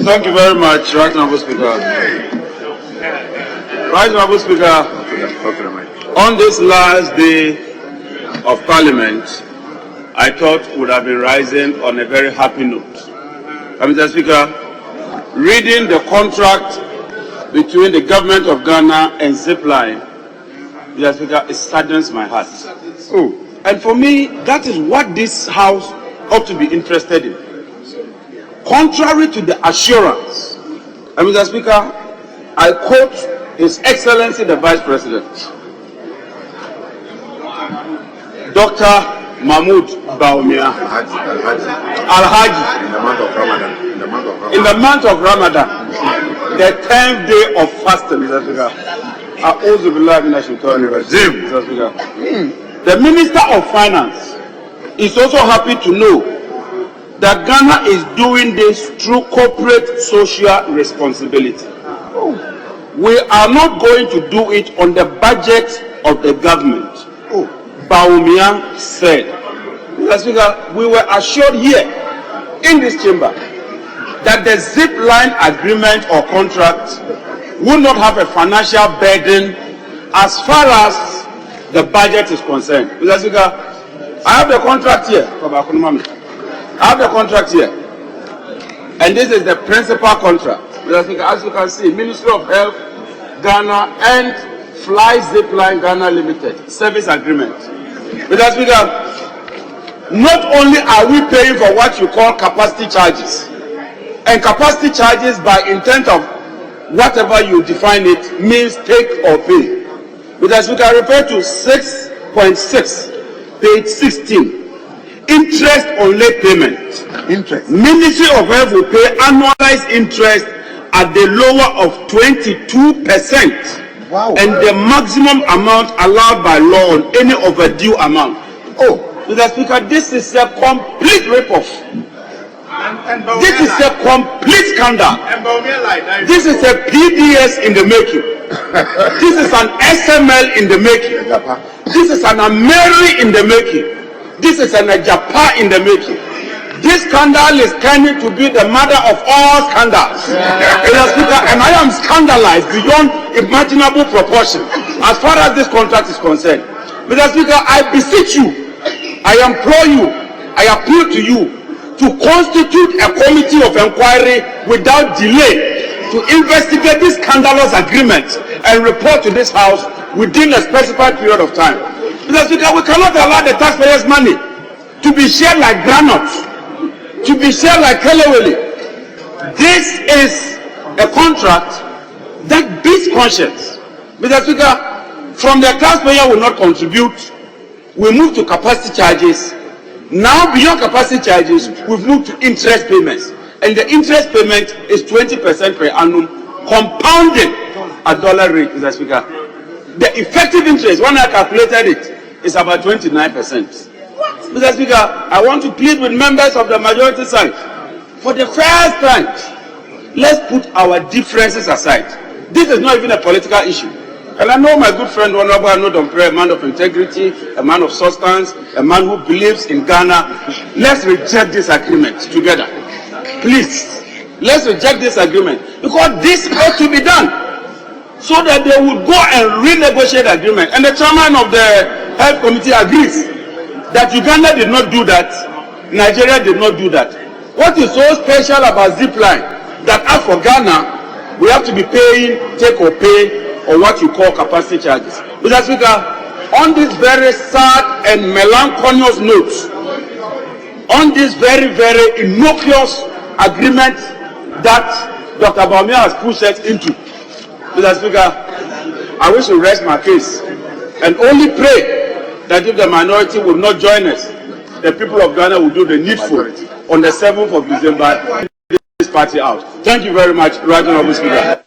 Thank you very much, Right Honourable Speaker. Right Honourable Speaker, on this last day of Parliament, I thought would have been rising on a very happy note. Mr. Speaker, reading the contract between the government of Ghana and Zipline, Mr. Speaker, it saddens my heart. Oh, and for me, that is what this House ought to be interested in. Contrary to the assurance, Mr. Speaker, I quote His Excellency the Vice President, Dr. Mahmoud Bawumia Al-Haji, in the month of Ramadan, the 10th day of fasting, Mr. Speaker. The Minister of Finance is also happy to know that Ghana is doing this through corporate social responsibility. We are not going to do it on the budget of the government. Bawumia said. Mr. Speaker, we were assured here in this chamber that the Zipline agreement or contract will not have a financial burden as far as the budget is concerned. Mr. Speaker, I have the contract here. I have the contract here. And this is the principal contract. Mr. Speaker, as you can see, Ministry of Health, Ghana, and Fly Zipline Ghana Limited service agreement. Mr. Speaker, not only are we paying for what you call capacity charges, and capacity charges by intent of whatever you define it means take or pay. Mr. Speaker, I refer to 6.6, page 16. Interest on late payment. Interest. Ministry of Health will pay annualized interest at the lower of 22%. Wow. And the maximum amount allowed by law on any overdue amount. Oh, Mr. Speaker, this is a complete rip-off. This is a complete scandal. This is a PDS in the making. This is an SML in the making. This is an Ameri in the making. This is an Ajapa in the making. This scandal is tending to be the mother of all scandals. Mr. Speaker, and I am scandalized beyond imaginable proportion as far as this contract is concerned. Mr. Speaker, I beseech you, I implore you, I appeal to you to constitute a committee of inquiry without delay to investigate this scandalous agreement and report to this House within a specified period of time. Mr. Speaker, we cannot allow the taxpayers' money to be shared like granules, to be shared like kelewele. This is a contract that beats conscience. Mr. Speaker, from the taxpayer will not contribute, we move to capacity charges. Now, beyond capacity charges, we've moved to interest payments. And the interest payment is 20% per annum, compounded at dollar rate, Mr. Speaker. The effective interest, when I calculated it, is about 29%. Mr. Speaker, I want to plead with members of the majority side. For the first time, let's put our differences aside. This is not even a political issue. And I know my good friend, Honorable Anodompre, a man of integrity, a man of substance, a man who believes in Ghana. Let's reject this agreement together. Please, let's reject this agreement. Because this ought to be done. So that they would go and renegotiate the agreement. And the chairman of the Health Committee agrees that Uganda did not do that, Nigeria did not do that. What is so special about Zipline that as for Ghana, we have to be paying take or pay or what you call capacity charges? Mr. Speaker, on this very sad and melancholious note, on this very, very innocuous agreement that Dr. Bawumia has pushed us into, Mr. Speaker, I wish to rest my case and only pray that if the minority will not join us, the people of Ghana will do the needful on the 7th of December to get this party out. Thank you very much, Right Honourable Speaker.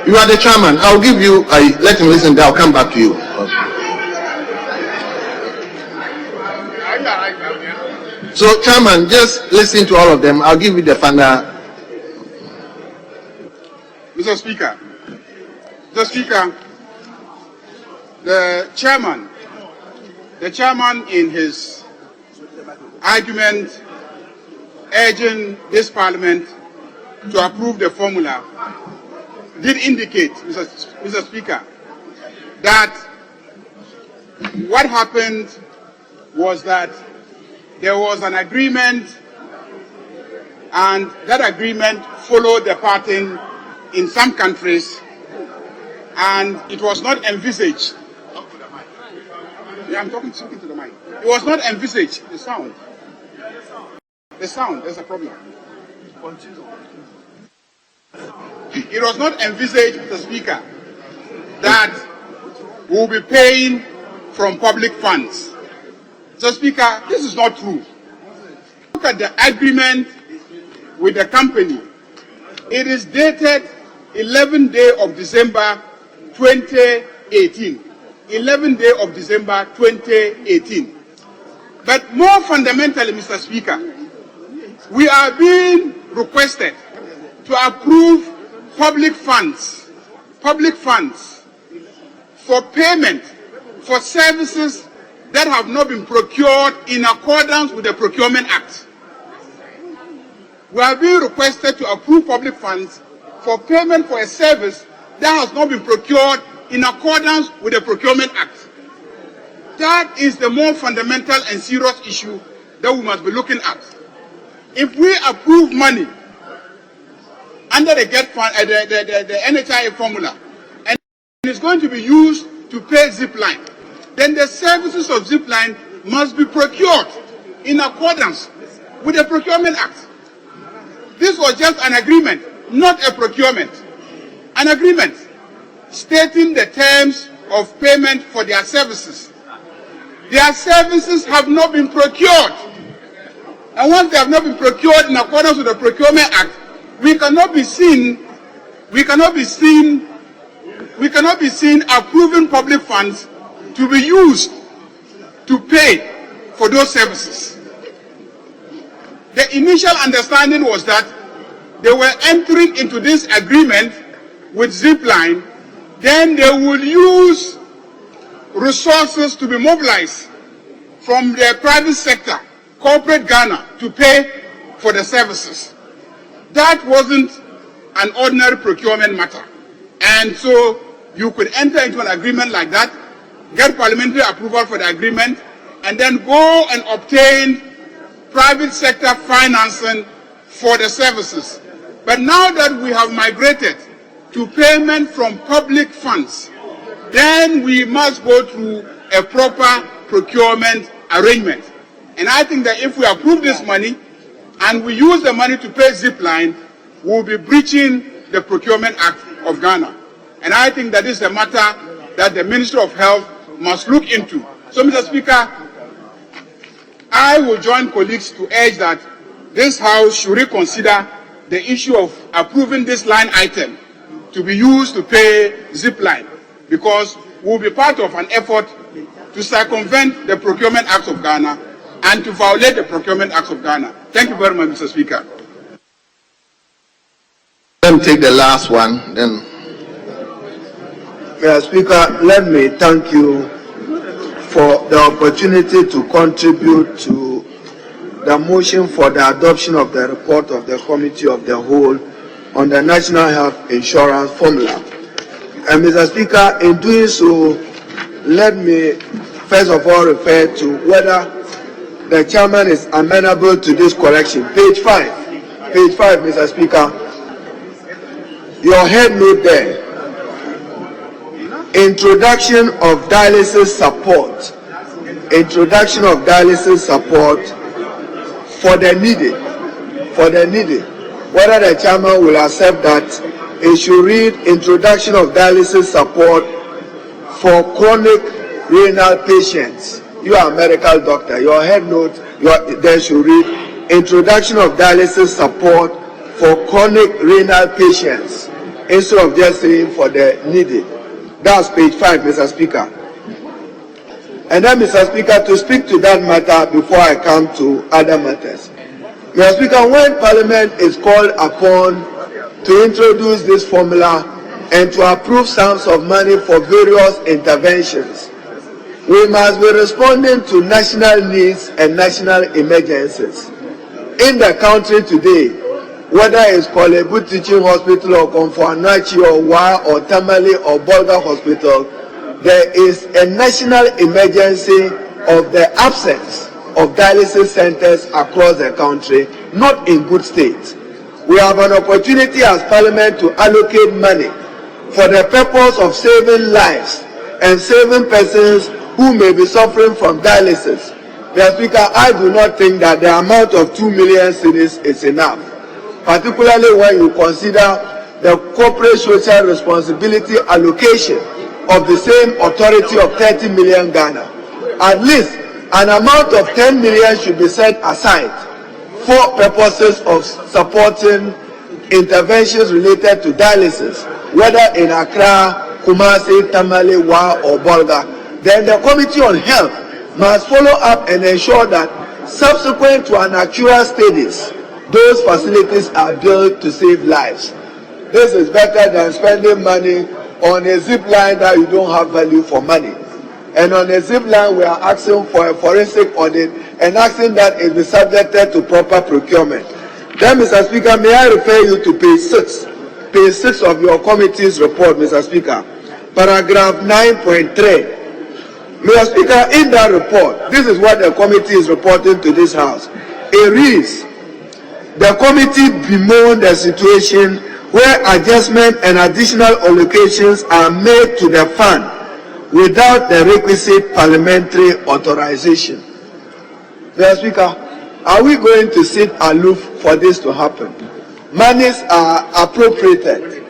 You are the chairman. I'll give you, let him listen there. I'll come back to you. So, Chairman, just listen to all of them. I'll give you the final. Mr. Speaker, the chairman in his argument urging this Parliament to approve the formula did indicate, Mr. Speaker, that what happened was that there was an agreement, and that agreement followed the pattern in some countries, and it was not envisaged. Yeah, I'm speaking to the mic. It was not envisaged. The sound, there's a problem. It was not envisaged, Mr. Speaker, that we'll be paying from public funds. Mr. Speaker, this is not true. Look at the agreement with the company. It is dated 11th day of December 2018. 11th day of December 2018. But more fundamentally, Mr. Speaker, we are being requested to approve public funds for payment for services that have not been procured in accordance with the Procurement Act. We are being requested to approve public funds for payment for a service that has not been procured in accordance with the Procurement Act. That is the more fundamental and serious issue that we must be looking at. If we approve money under the NHIA formula, and it's going to be used to pay Zipline, then the services of Zipline must be procured in accordance with the Procurement Act. This was just an agreement, not a procurement. An agreement stating the terms of payment for their services. Their services have not been procured. And once they have not been procured in accordance with the Procurement Act, we cannot be seen approving public funds to be used to pay for those services. The initial understanding was that they were entering into this agreement with Zipline, then they would use resources to be mobilized from the private sector, corporate Ghana, to pay for the services. That wasn't an ordinary procurement matter. And so you could enter into an agreement like that, get parliamentary approval for the agreement, and then go and obtain private sector financing for the services. But now that we have migrated to payment from public funds, then we must go through a proper procurement arrangement. And I think that if we approve this money and we use the money to pay Zipline, we'll be breaching the Procurement Act of Ghana. And I think that this is a matter that the Ministry of Health must look into. So, Mr. Speaker, I will join colleagues to urge that this House should reconsider the issue of approving this line item to be used to pay Zipline, because we'll be part of an effort to circumvent the Procurement Act of Ghana and to violate the Procurement Act of Ghana. Thank you very much, Mr. Speaker. Let me take the last one, then. Mr. Speaker, let me thank you for the opportunity to contribute to the motion for the adoption of the report of the Committee of the Whole on the National Health Insurance Formula. And Mr. Speaker, in doing so, let me first of all refer to whether the chairman is amenable to this correction. Page 5. Page 5, Mr. Speaker. Your head note there. Introduction of dialysis support. Introduction of dialysis support for the needy. For the needy. Whether the chairman will accept that it should read introduction of dialysis support for chronic renal patients. You are a medical doctor. Your head note there should read introduction of dialysis support for chronic renal patients instead of just saying for the needy. That's page 5, Mr. Speaker. And then, Mr. Speaker, to speak to that matter before I come to other matters. Mr. Speaker, when Parliament is called upon to introduce this formula and to approve sums of money for various interventions, we must be responding to national needs and national emergencies. In the country today, whether it's Kolebu Teaching Hospital or NHIA or Wa or Tamale or Bolga Hospital, there is a national emergency of the absence of dialysis centers across the country, not in good state. We have an opportunity as Parliament to allocate money for the purpose of saving lives and saving persons who may be suffering from dialysis. Mr. Speaker, I do not think that the amount of 2 million cedis is enough, particularly when you consider the corporate social responsibility allocation of the same authority of 30 million Ghana. At least an amount of 10 million should be set aside for purposes of supporting interventions related to dialysis, whether in Accra, Kumasi, Tamale, Wa or Bolga. Then the Committee on Health must follow up and ensure that subsequent to an actual studies, those facilities are built to save lives. This is better than spending money on a Zipline that you don't have value for money. And on a Zipline, we are asking for a forensic audit and asking that it be subjected to proper procurement. Then, Mr. Speaker, may I refer you to page 6 of your committee's report, Mr. Speaker, paragraph 9.3. Mr. Speaker, in that report, this is what the committee is reporting to this House. It reads, the committee bemoaned the situation where adjustment and additional allocations are made to the fund without the requisite parliamentary authorization. Mr. Speaker, are we going to sit aloof for this to happen? Monies are appropriated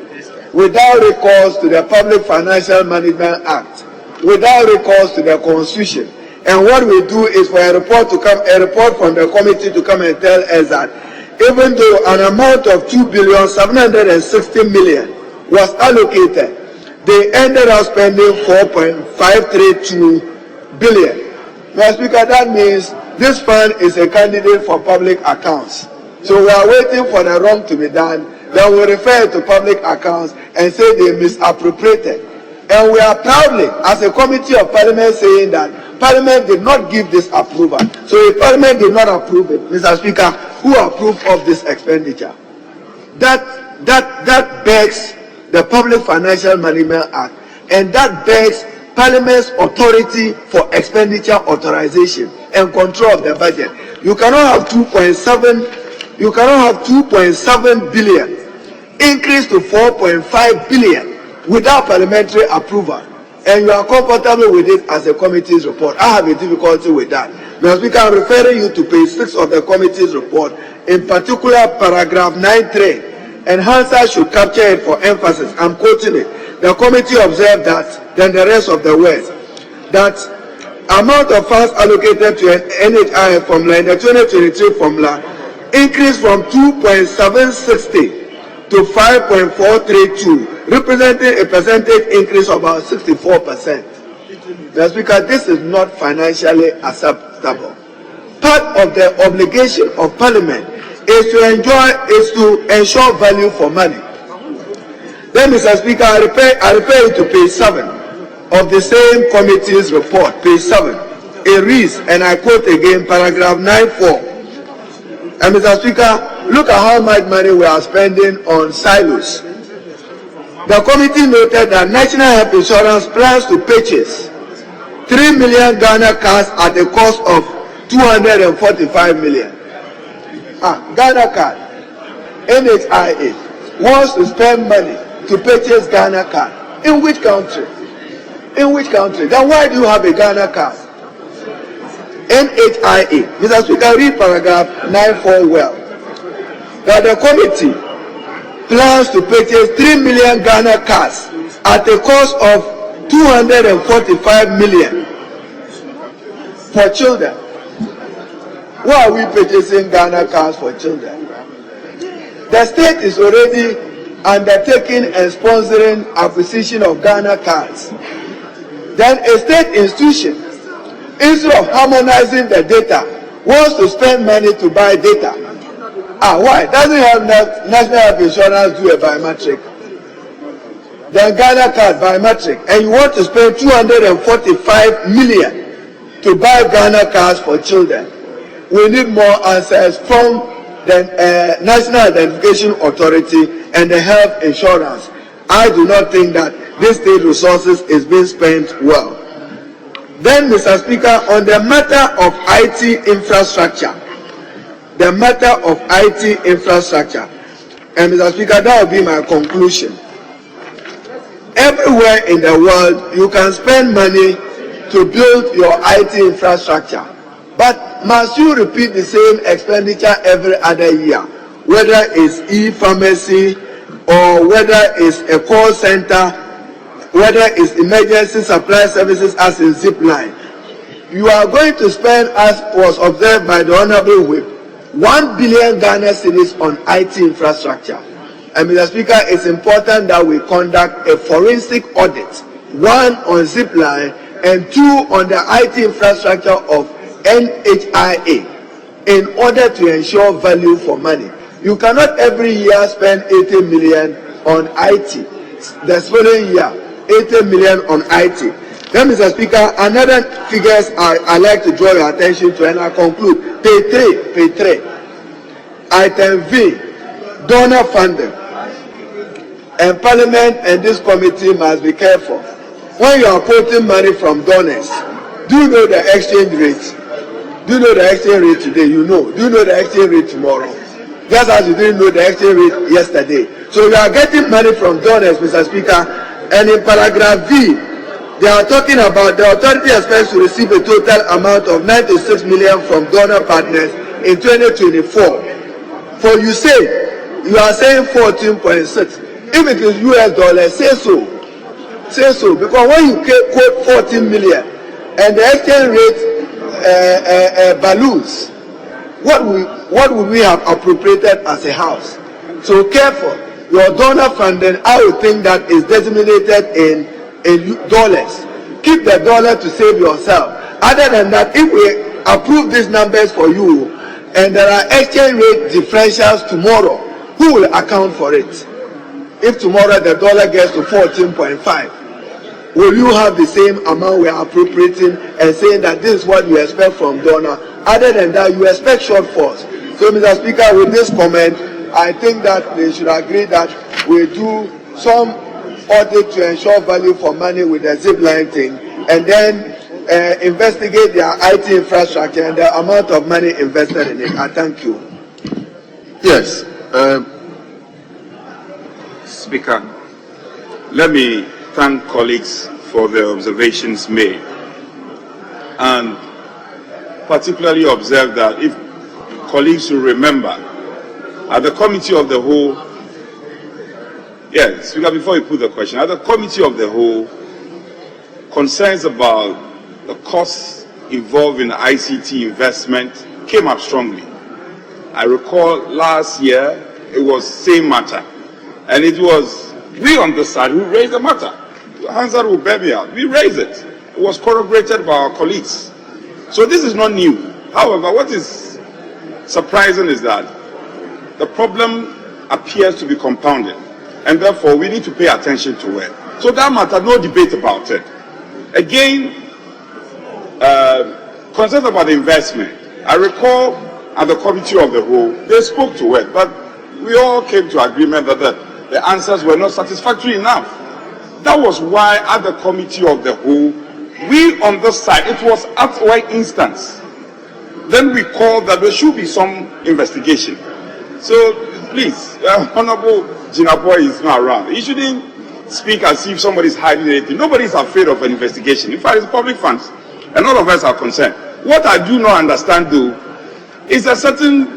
without recourse to the Public Financial Management Act, without recourse to the Constitution. And what we do is for a report from the committee to come and tell us that even though an amount of 2,760,000,000 was allocated, they ended up spending 4.532 billion. Mr. Speaker, that means this fund is a candidate for public accounts. So we are waiting for the wrong to be done. Then we refer to public accounts and say they misappropriated. And we are proudly, as a committee of Parliament, saying that Parliament did not give this approval. So if Parliament did not approve it, Mr. Speaker, who approved of this expenditure? That begs the Public Financial Management Act, and that begs Parliament's authority for expenditure authorization and control of the budget. You cannot have 2.7 billion increase to 4.5 billion without parliamentary approval, and you are comfortable with it as a committee's report. I have a difficulty with that. Mr. Speaker, I'm referring you to page 6 of the committee's report, in particular paragraph 9.3, and Hansa should capture it for emphasis. I'm quoting it. The committee observed that, then the rest of the words, that amount of funds allocated to an NHIA formula in the 2023 formula increased from 2.760 to 5.432, representing a percentage increase of about 64%. Mr. Speaker, this is not financially acceptable. Part of the obligation of Parliament is to ensure value for money. Then, Mr. Speaker, I refer you to page 7 of the same committee's report, page 7. It reads, and I quote again, paragraph 9.4. And Mr. Speaker, look at how much money we are spending on silos. The committee noted that National Health Insurance plans to purchase 3 million Ghana cards at a cost of 245 million. Ghana card. NHIA wants to spend money to purchase Ghana card. In which country? In which country? Then why do you have a Ghana card? NHIA. Mr. Speaker, read paragraph 9.4 well. That the committee plans to purchase 3 million Ghana cards at a cost of 245 million for children. Why are we purchasing Ghana cards for children? The state is already undertaking and sponsoring acquisition of Ghana cards. Then a state institution instead of harmonizing the data, wants to spend money to buy data. Why? Doesn't have National Health Insurance do a biometric? Then Ghana card biometric, and you want to spend 245 million to buy Ghana cards for children. We need more answers from the National Identification Authority and the health insurance. I do not think that this state resources is being spent well. Then, Mr. Speaker, on the matter of IT infrastructure, and Mr. Speaker, that will be my conclusion. Everywhere in the world, you can spend money to build your IT infrastructure, but must you repeat the same expenditure every other year, whether it's e-pharmacy or whether it's a call center, whether it's emergency supply services as in Zipline? You are going to spend, as was observed by the Honorable Whip, 1 billion Ghana cedis on IT infrastructure. And Mr. Speaker, it's important that we conduct a forensic audit, one on Zipline and two on the IT infrastructure of NHIA, in order to ensure value for money. You cannot every year spend 80 million on IT. The following year, 80 million on IT. Then, Mr. Speaker, another figures I like to draw your attention to, and I conclude. Pay 3. Item V, donor funding. And Parliament and this committee must be careful. When you are putting money from donors, do you know the exchange rate? Do you know the exchange rate today? You know. Do you know the exchange rate tomorrow? Just as you didn't know the exchange rate yesterday. So you are getting money from donors, Mr. Speaker, and in paragraph V, they are talking about the authority expects to receive a total amount of 96 million from donor partners in 2024. For you are saying 14.6. If it is US dollars, say so. Because when you quote 14 million and the exchange rate balloons, what would we have appropriated as a house? So careful. Your donor funding, I would think that is designated in dollars. Keep the dollar to save yourself. Other than that, if we approve these numbers for you and there are exchange rate differentials tomorrow, who will account for it? If tomorrow the dollar gets to 14.5, will you have the same amount we are appropriating and saying that this is what you expect from donor? Other than that, you expect shortfalls. So, Mr. Speaker, with this comment, I think that they should agree that we do some audit to ensure value for money with the Zipline thing, and then investigate their IT infrastructure and the amount of money invested in it. I thank you. Yes. Speaker, let me thank colleagues for the observations made, and particularly observe that if colleagues will remember, at the Committee of the Whole, yes, Speaker, before you put the question, at the Committee of the Whole, concerns about the costs involved in ICT investment came up strongly. I recall last year, it was same matter. And it was we on this side who raised the matter. Hansard will bear me out. We raised it. It was corroborated by our colleagues. So this is not new. However, what is surprising is that the problem appears to be compounded. And therefore, we need to pay attention to it. So that matter, no debate about it. Again, concerns about the investment. I recall at the Committee of the Whole, they spoke to it, but we all came to agreement that the answers were not satisfactory enough. That was why at the Committee of the Whole, we on this side, it was at our instance. Then we called that there should be some investigation. So please, Honorable Jinapor is not around. He shouldn't speak as if somebody is hiding anything. Nobody is afraid of an investigation. In fact, it's public funds, and all of us are concerned. What I do not understand, though, is a certain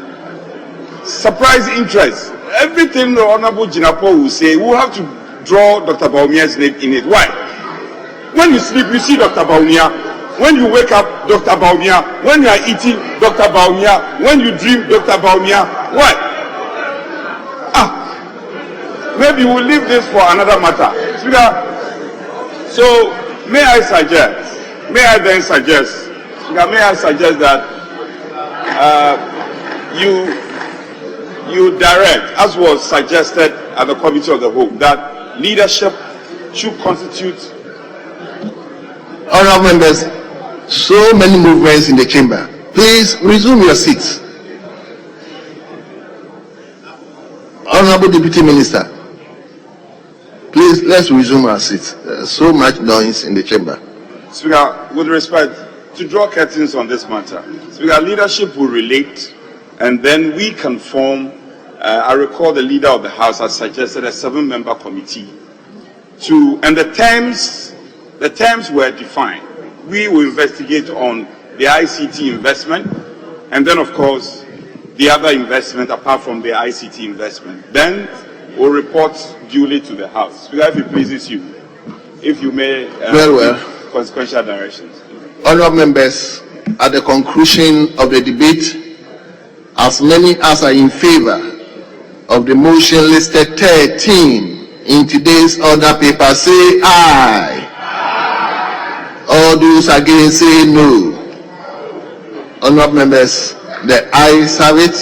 surprise interest. Everything the Honorable Jinapor will say, we'll have to draw Dr. Baumia's name in it. Why? When you sleep, you see Dr. Baumia. When you wake up, Dr. Baumia. When you are eating, Dr. Baumia. When you dream, Dr. Baumia. Why? Maybe we'll leave this for another matter. So, may I then suggest may I suggest that you direct, as was suggested at the Committee of the Whole, that leadership should constitute. Honourable members, so many movements in the chamber. Please resume your seats. Honourable Deputy Minister, please let's resume our seats. There's so much noise in the chamber. Speaker, with respect, to draw curtains on this matter, Speaker, leadership will relate, and then we can form. I recall the leader of the House has suggested a 7-member committee and the terms were defined. We will investigate on the ICT investment, and then of course the other investment apart from the ICT investment. Then we'll report duly to the House. Speaker, if it pleases you, if you may very well. Consequential directions. Honourable members, at the conclusion of the debate, as many as are in favour of the motion listed 13 in today's order paper say aye. All those against say no. Honourable members, the ayes have it.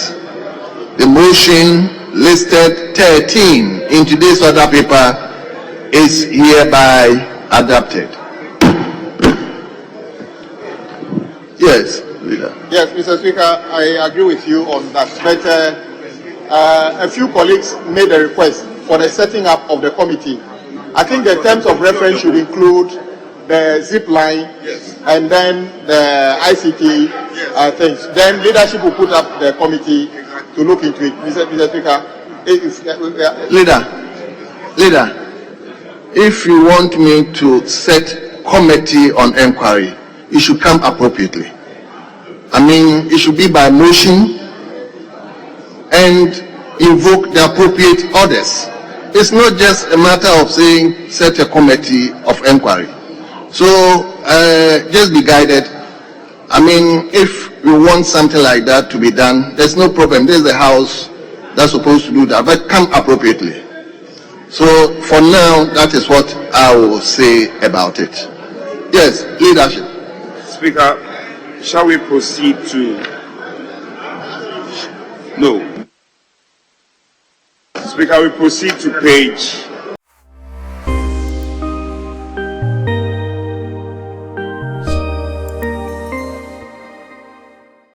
The motion listed 13 in today's order paper is hereby adopted. Yes, leader. Yes, Mr. Speaker, I agree with you on that. But a few colleagues made a request for the setting up of the committee. I think the terms of reference should include the Zipline, yes, and then the ICT, yes, things. Then leadership will put up the committee to look into it. Mr. Speaker, Leader, if you want me to set committee on inquiry, it should come appropriately. I mean, it should be by motion and invoke the appropriate orders. It's not just a matter of saying set a committee of inquiry. So just be guided. I mean, if you want something like that to be done, there's no problem. There's the House that's supposed to do that, but come appropriately. So for now, that is what I will say about it. Yes, leadership. Speaker, shall we proceed to... No. Speaker, we proceed to page